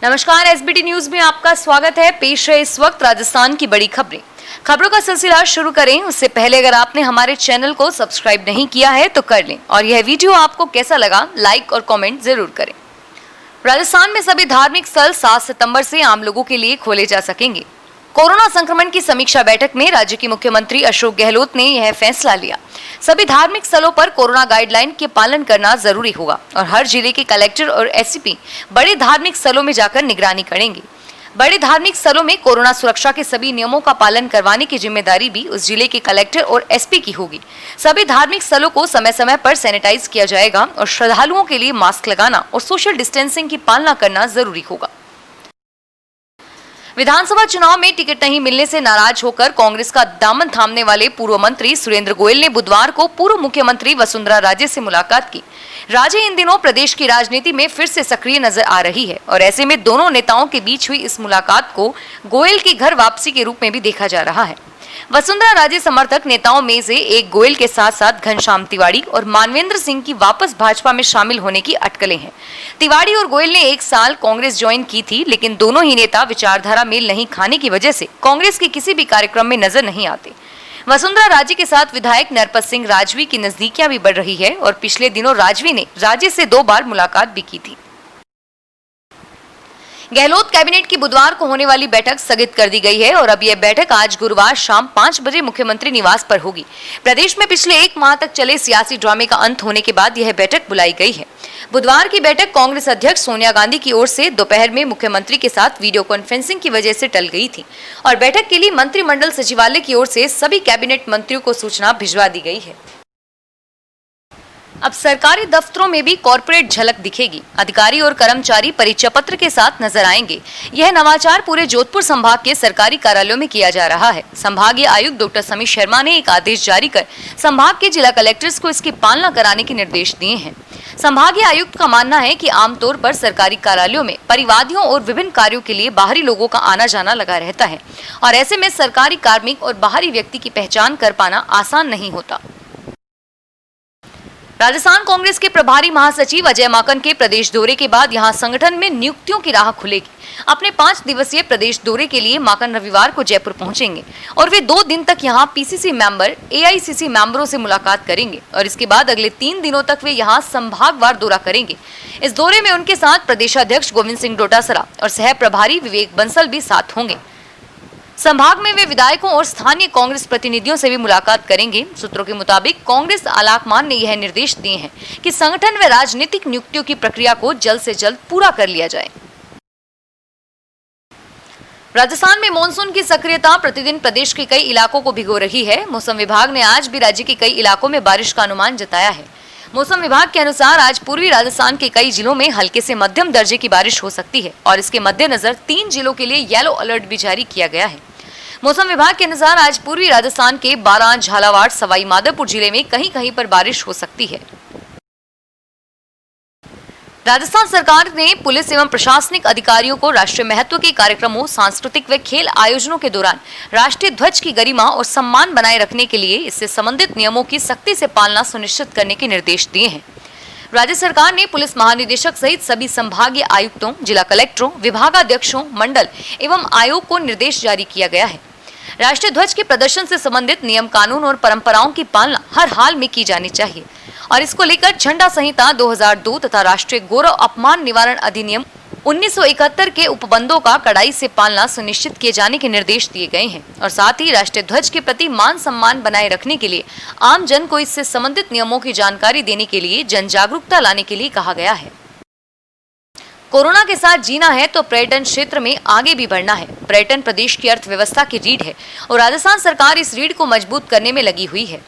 नमस्कार, SBT news में आपका स्वागत है। पेश है इस वक्त राजस्थान की बड़ी खबरों का सिलसिला शुरू करें उससे पहले अगर आपने हमारे चैनल को सब्सक्राइब नहीं किया है तो कर लें और यह वीडियो आपको कैसा लगा लाइक और कमेंट जरूर करें। राजस्थान में सभी धार्मिक स्थल 7 सितंबर से आम लोगों के लिए खोले जा सकेंगे। कोरोना संक्रमण की समीक्षा बैठक में राज्य के मुख्यमंत्री अशोक गहलोत ने यह फैसला लिया। सभी धार्मिक स्थलों पर कोरोना गाइडलाइन के पालन करना जरूरी होगा और हर जिले के कलेक्टर और एसपी बड़े धार्मिक स्थलों में जाकर निगरानी करेंगे। बड़े धार्मिक स्थलों में कोरोना सुरक्षा के सभी नियमों का पालन करवाने की जिम्मेदारी भी उस जिले के कलेक्टर और एसपी की होगी। सभी धार्मिक स्थलों को समय समय पर सैनिटाइज किया जाएगा और श्रद्धालुओं के लिए मास्क लगाना और सोशल डिस्टेंसिंग की पालना करना जरूरी होगा। विधानसभा चुनाव में टिकट नहीं मिलने से नाराज होकर कांग्रेस का दामन थामने वाले पूर्व मंत्री सुरेंद्र गोयल ने बुधवार को पूर्व मुख्यमंत्री वसुंधरा राजे से मुलाकात की। राजे इन दिनों प्रदेश की राजनीति में फिर से सक्रिय नजर आ रही है और ऐसे में दोनों नेताओं के बीच हुई इस मुलाकात को गोयल की घर वापसी के रूप में भी देखा जा रहा है। वसुंधरा राजे समर्थक नेताओं में से एक गोयल के साथ साथ घनश्याम तिवाड़ी और मानवेंद्र सिंह की वापस भाजपा में शामिल होने की अटकलें हैं। तिवाड़ी और गोयल ने 1 साल कांग्रेस ज्वाइन की थी, लेकिन दोनों ही नेता विचारधारा मेल नहीं खाने की वजह से कांग्रेस के किसी भी कार्यक्रम में नजर नहीं आते। वसुंधरा राजे के साथ विधायक नरपत सिंह राजवी की नजदीकियां भी बढ़ रही है और पिछले दिनों राजवी ने राजे से 2 बार मुलाकात भी की थी। गहलोत कैबिनेट की बुधवार को होने वाली बैठक स्थगित कर दी गई है और अब यह बैठक आज गुरुवार शाम 5 बजे मुख्यमंत्री निवास पर होगी। प्रदेश में पिछले 1 माह तक चले सियासी ड्रामे का अंत होने के बाद यह बैठक बुलाई गई है। बुधवार की बैठक कांग्रेस अध्यक्ष सोनिया गांधी की ओर से दोपहर में मुख्यमंत्री के साथ वीडियो कॉन्फ्रेंसिंग की वजह से टल गई थी और बैठक के लिए मंत्रिमंडल सचिवालय की ओर से सभी कैबिनेट मंत्रियों को सूचना भिजवा दी गई है। अब सरकारी दफ्तरों में भी कॉर्पोरेट झलक दिखेगी। अधिकारी और कर्मचारी परिचय पत्र के साथ नजर आएंगे। यह नवाचार पूरे जोधपुर संभाग के सरकारी कार्यालयों में किया जा रहा है। संभागीय आयुक्त डॉक्टर समीर शर्मा ने एक आदेश जारी कर संभाग के जिला कलेक्टर्स को इसकी पालना कराने के निर्देश दिए हैं। संभागीय आयुक्त का मानना है कि आमतौर पर सरकारी कार्यालयों में परिवादियों और विभिन्न कार्यों के लिए बाहरी लोगों का आना जाना लगा रहता है और ऐसे में सरकारी कार्मिक और बाहरी व्यक्ति की पहचान कर पाना आसान नहीं होता। राजस्थान कांग्रेस के प्रभारी महासचिव अजय माकन के प्रदेश दौरे के बाद यहां संगठन में नियुक्तियों की राह खुलेगी। अपने 5 दिवसीय प्रदेश दौरे के लिए माकन रविवार को जयपुर पहुंचेंगे और वे 2 दिन तक यहां पीसीसी मेंबर, एआईसीसी मेंबरों से मुलाकात करेंगे और इसके बाद अगले 3 दिनों तक वे यहां संभागवार दौरा करेंगे। इस दौरे में उनके साथ प्रदेशाध्यक्ष गोविंद सिंह डोटासरा और सह प्रभारी विवेक बंसल भी साथ होंगे। संभाग में वे विधायकों और स्थानीय कांग्रेस प्रतिनिधियों से भी मुलाकात करेंगे। सूत्रों के मुताबिक कांग्रेस आलाकमान ने यह निर्देश दिए हैं कि संगठन व राजनीतिक नियुक्तियों की प्रक्रिया को जल्द से जल्द पूरा कर लिया जाए। राजस्थान में मानसून की सक्रियता प्रतिदिन प्रदेश के कई इलाकों को भिगो रही है। मौसम विभाग ने आज भी राज्य के कई इलाकों में बारिश का अनुमान जताया है। मौसम विभाग के अनुसार आज पूर्वी राजस्थान के कई जिलों में हल्के से मध्यम दर्जे की बारिश हो सकती है और इसके मद्देनजर 3 जिलों के लिए येलो अलर्ट भी जारी किया गया है। मौसम विभाग के अनुसार आज पूर्वी राजस्थान के 12, झालावाड़, सवाई माधोपुर जिले में कहीं कहीं पर बारिश हो सकती है। राजस्थान सरकार ने पुलिस एवं प्रशासनिक अधिकारियों को राष्ट्रीय महत्व के कार्यक्रमों, सांस्कृतिक व खेल आयोजनों के दौरान राष्ट्रीय ध्वज की गरिमा और सम्मान बनाए रखने के लिए इससे संबंधित नियमों की सख्ती से पालना सुनिश्चित करने के निर्देश दिए हैं। राज्य सरकार ने पुलिस महानिदेशक सहित सभी संभागीय आयुक्तों, जिला कलेक्टरों, विभागाध्यक्षों, मंडल एवं आयोग को निर्देश जारी किया गया है। राष्ट्रीय ध्वज के प्रदर्शन से संबंधित नियम, कानून और परंपराओं की पालना हर हाल में की जानी चाहिए और इसको लेकर झंडा संहिता 2002 तथा राष्ट्रीय गौरव अपमान निवारण अधिनियम 1971 के उपबंधों का कड़ाई से पालना सुनिश्चित किए जाने के निर्देश दिए गए हैं और साथ ही राष्ट्रीय ध्वज के प्रति मान सम्मान बनाए रखने के लिए आम जन को इससे संबंधित नियमों की जानकारी देने के लिए जन जागरूकता लाने के लिए कहा गया है। कोरोना के साथ जीना है तो पर्यटन क्षेत्र में आगे भी बढ़ना है। पर्यटन प्रदेश की अर्थव्यवस्था की रीढ़ है और राजस्थान सरकार इस रीढ़ को मजबूत करने में लगी हुई है।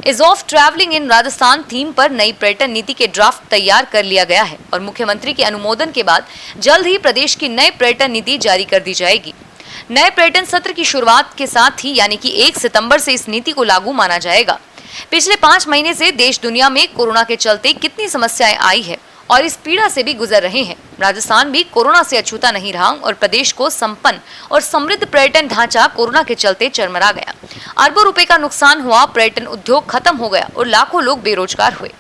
Is of travelling in Rajasthan theme पर नई पर्यटन नीति के ड्राफ्ट तैयार कर लिया गया है और मुख्यमंत्री के अनुमोदन के बाद जल्द ही प्रदेश की नई पर्यटन नीति जारी कर दी जाएगी। नए पर्यटन सत्र की शुरुआत के साथ ही यानी कि 1 सितंबर से इस नीति को लागू माना जाएगा। पिछले 5 महीने से देश दुनिया में कोरोना के चलते कितनी समस्याएं आई है और इस पीड़ा से भी गुजर रहे हैं। राजस्थान भी कोरोना से अछूता नहीं रहा और प्रदेश को संपन्न और समृद्ध पर्यटन ढांचा कोरोना के चलते चरमरा गया। अरबों रुपए का नुकसान हुआ, पर्यटन उद्योग खत्म हो गया और लाखों लोग बेरोजगार हुए।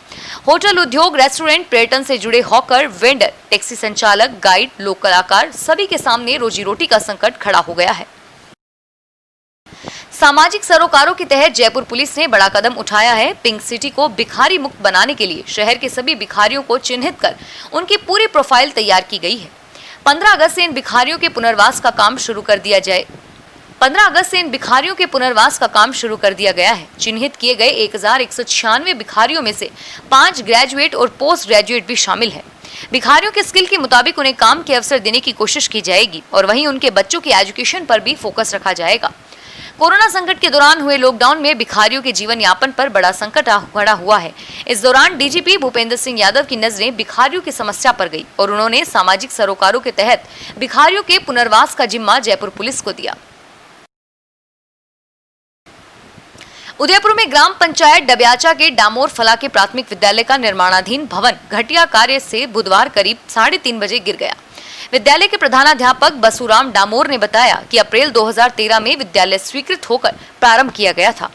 होटल उद्योग, रेस्टोरेंट, पर्यटन से जुड़े हॉकर, वेंडर, टैक्सी संचालक, गाइड, लोक कलाकार सभी के सामने रोजी रोटी का संकट खड़ा हो गया है। सामाजिक सरोकारों के तहत जयपुर पुलिस ने बड़ा कदम उठाया है। पिंक सिटी को भिखारी मुक्त बनाने के लिए शहर के सभी भिखारियों को चिन्हित कर उनकी पूरी प्रोफाइल तैयार की गई है। 15 अगस्त से इन भिखारियों के पुनर्वास का काम शुरू कर दिया गया है। चिन्हित किए गए 1196 भिखारियों में से 5 ग्रेजुएट और पोस्ट ग्रेजुएट भी शामिल है। भिखारियों के स्किल के मुताबिक उन्हें काम के अवसर देने की कोशिश की जाएगी और वहीं उनके बच्चों की एजुकेशन पर भी फोकस रखा जाएगा। कोरोना संकट के दौरान हुए लॉकडाउन में भिखारियों के जीवन यापन पर बड़ा संकट खड़ा हुआ है। इस दौरान डीजीपी भूपेंद्र सिंह यादव की नजरें भिखारियों की समस्या पर गई और उन्होंने सामाजिक सरोकारों के तहत भिखारियों के पुनर्वास का जिम्मा जयपुर पुलिस को दिया। उदयपुर में ग्राम पंचायत डब्याचा के डामोर फला के प्राथमिक विद्यालय का निर्माणाधीन भवन घटिया कार्य से बुधवार करीब 3:30 बजे गिर गया। विद्यालय के प्रधानाध्यापक बसुराम डामोर ने बताया कि अप्रैल 2013 में विद्यालय स्वीकृत होकर प्रारंभ किया गया था।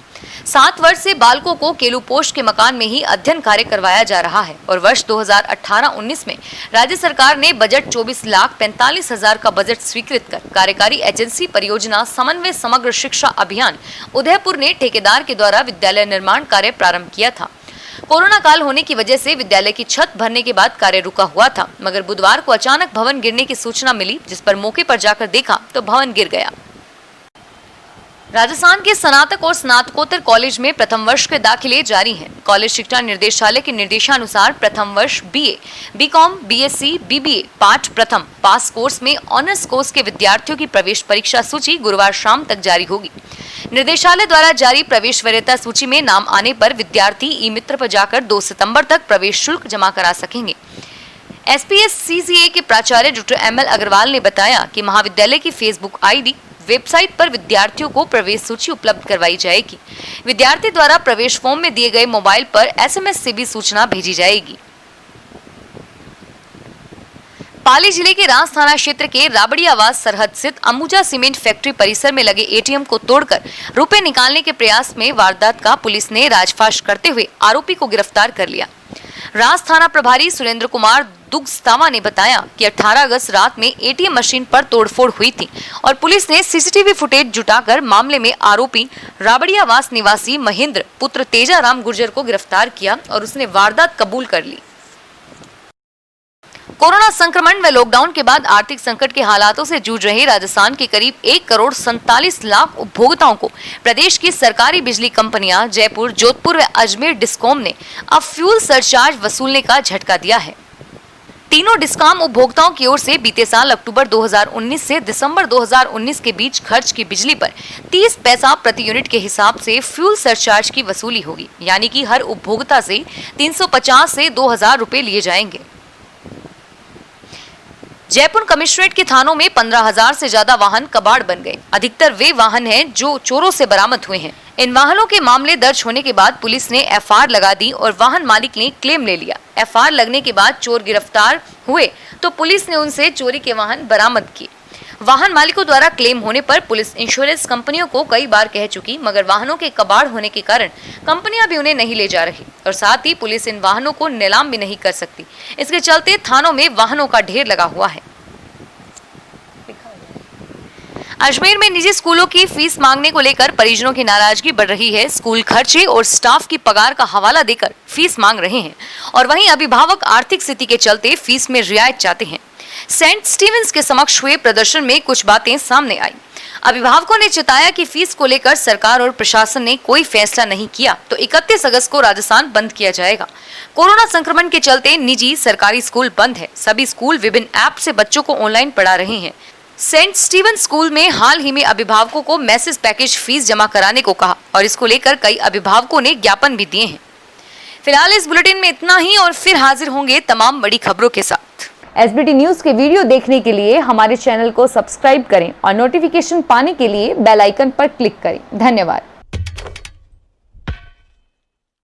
7 वर्ष से बालकों को केलुपोस्ट के मकान में ही अध्ययन कार्य करवाया जा रहा है और वर्ष 2018-19 में राज्य सरकार ने बजट 24,45,000 का बजट स्वीकृत कर कार्यकारी एजेंसी परियोजना समन्वय समग्र शिक्षा अभियान उदयपुर ने ठेकेदार के द्वारा विद्यालय निर्माण कार्य प्रारंभ किया था। कोरोना काल होने की वजह से विद्यालय की छत भरने के बाद कार्य रुका हुआ था, मगर बुधवार को अचानक भवन गिरने की सूचना मिली, जिस पर मौके पर जाकर देखा तो भवन गिर गया। राजस्थान के स्नातक और स्नातकोत्तर कॉलेज में प्रथम वर्ष के दाखिले जारी हैं। कॉलेज शिक्षा निर्देशालय के निर्देशानुसार प्रथम वर्ष बीए, बीकॉम, बीएससी, बीबीए पाठ प्रथम पास कोर्स में ऑनर्स कोर्स के विद्यार्थियों की प्रवेश परीक्षा सूची गुरुवार शाम तक जारी होगी। निर्देशालय द्वारा जारी प्रवेश वरीयता सूची में नाम आने पर विद्यार्थी ई मित्र पर जाकर 2 सितंबर तक प्रवेश शुल्क जमा करा सकेंगे। SPSCCA के प्राचार्य डॉक्टर ML अग्रवाल ने बताया कि महाविद्यालय की फेसबुक आईडी वेबसाइट पर विद्यार्थियों को प्रवेश सूची उपलब्ध करवाई जाएगी। विद्यार्थी द्वारा प्रवेश फॉर्म में दिए गए मोबाइल पर SMS से भी सूचना भेजी जाएगी। पाली जिले के रास थाना क्षेत्र के राबड़ियावास सरहद स्थित अंबुजा सीमेंट फैक्ट्री परिसर में लगे ATM को तोड़कर रुपए निकालने के प्रयास में वारदात का पुलिस ने राजफाश करते हुए आरोपी को गिरफ्तार कर लिया। रास थाना प्रभारी सुरेंद्र कुमार दुग्स्तावा ने बताया कि 18 अगस्त रात में ATM मशीन पर तोड़फोड़ हुई थी और पुलिस ने CCTV फुटेज जुटाकर मामले में आरोपी राबड़ियावास निवासी महेंद्र पुत्र तेजाराम गुर्जर को गिरफ्तार किया और उसने वारदात कबूल कर ली। कोरोना संक्रमण व लॉकडाउन के बाद आर्थिक संकट के हालातों से जूझ रहे राजस्थान के करीब 1,47,00,000 उपभोक्ताओं को प्रदेश की सरकारी बिजली कंपनियां जयपुर, जोधपुर व अजमेर डिस्कॉम ने अब फ्यूल सरचार्ज वसूलने का झटका दिया है। तीनों डिस्कॉम उपभोक्ताओं की ओर से बीते साल अक्टूबर 2019 से दिसंबर 2019 के बीच खर्च की बिजली पर 30 पैसा प्रति यूनिट के हिसाब से फ्यूल सरचार्ज की वसूली होगी, यानी कि हर उपभोक्ता से 350 से 2,000 रुपए लिए जाएंगे। जयपुर कमिश्नरेट के थानों में 15,000 से ज्यादा वाहन कबाड़ बन गए। अधिकतर वे वाहन हैं जो चोरों से बरामद हुए हैं। इन वाहनों के मामले दर्ज होने के बाद पुलिस ने FR लगा दी और वाहन मालिक ने क्लेम ले लिया। FR लगने के बाद चोर गिरफ्तार हुए तो पुलिस ने उनसे चोरी के वाहन बरामद किए। वाहन मालिकों द्वारा क्लेम होने पर पुलिस इंश्योरेंस कंपनियों को कई बार कह चुकी, मगर वाहनों के कबाड़ होने के कारण कंपनियां भी उन्हें नहीं ले जा रही और साथ ही पुलिस इन वाहनों को नीलाम भी नहीं कर सकती। इसके चलते थानों में वाहनों का ढेर लगा हुआ है। अजमेर में निजी स्कूलों की फीस मांगने को लेकर परिजनों की नाराजगी बढ़ रही है। स्कूल खर्चे और स्टाफ की पगार का हवाला देकर फीस मांग रहे हैं और वहीं अभिभावक आर्थिक स्थिति के चलते फीस में रियायत चाहते हैं। सेंट स्टीवेंस के समक्ष हुए प्रदर्शन में कुछ बातें सामने आई। अभिभावकों ने चिताया कि फीस को लेकर सरकार और प्रशासन ने कोई फैसला नहीं किया तो 31 अगस्त को राजस्थान बंद किया जाएगा। कोरोना संक्रमण के चलते निजी सरकारी स्कूल बंद है। सभी स्कूल विभिन्न ऐप से बच्चों को ऑनलाइन पढ़ा रहे हैं। सेंट स्टीवन स्कूल में हाल ही में अभिभावकों को मैसेज पैकेज फीस जमा कराने को कहा और इसको लेकर कई अभिभावकों ने ज्ञापन भी दिए हैं। फिलहाल इस बुलेटिन में इतना ही और फिर हाजिर होंगे तमाम बड़ी खबरों के साथ। SBT न्यूज के वीडियो देखने के लिए हमारे चैनल को सब्सक्राइब करें और नोटिफिकेशन पाने के लिए बेल आइकन पर क्लिक करें। धन्यवाद।